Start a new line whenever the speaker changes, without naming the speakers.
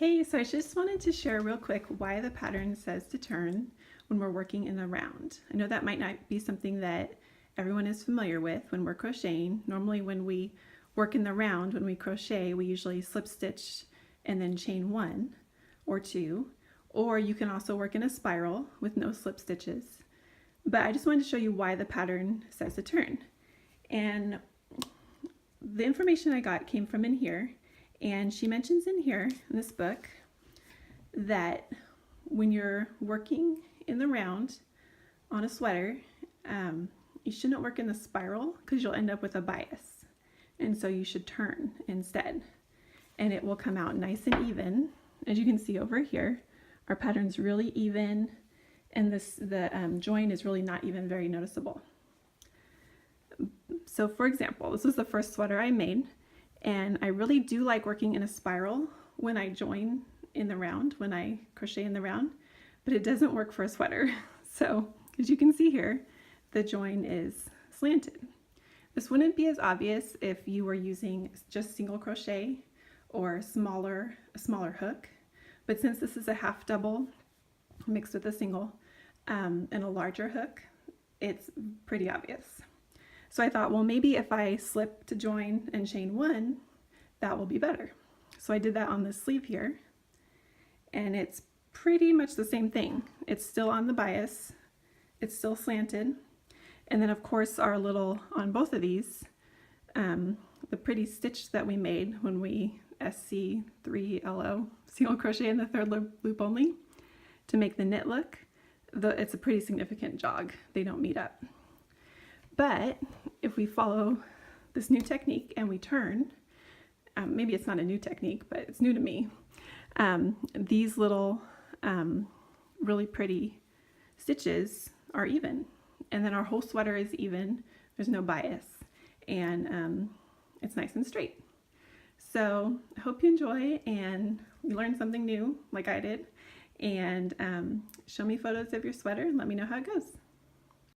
Hey, so I just wanted to share real quick why the pattern says to turn when we're working in the round. I know that might not be something that everyone is familiar with when we're crocheting. Normally when we work in the round, when we crochet, we usually slip stitch and then chain one or two, or you can also work in a spiral with no slip stitches. But I just wanted to show you why the pattern says to turn. And the information I got came from in here. And she mentions in here, in this book, that when you're working in the round on a sweater, you shouldn't work in the spiral because you'll end up with a bias. And so you should turn instead. And it will come out nice and even. As you can see over here, our pattern's really even, and the join is really not even very noticeable. So for example, this was the first sweater I made. And I really do like working in a spiral when I join in the round, when I crochet in the round, but it doesn't work for a sweater. So as you can see here, the join is slanted. This wouldn't be as obvious if you were using just single crochet or a smaller hook, but since this is a half double mixed with a single and a larger hook, it's pretty obvious. So I thought, well, maybe if I slip to join and chain one, that will be better. So I did that on the sleeve here, and it's pretty much the same thing. It's still on the bias, it's still slanted, and then of course our little, on both of these, the pretty stitch that we made when we SC3LO, single crochet in the third loop only, to make the knit look, it's a pretty significant jog. They don't meet up. But if we follow this new technique and we turn, maybe it's not a new technique, but it's new to me, these little really pretty stitches are even. And then our whole sweater is even, there's no bias, and it's nice and straight. So I hope you enjoy and you learned something new like I did, and show me photos of your sweater and let me know how it goes.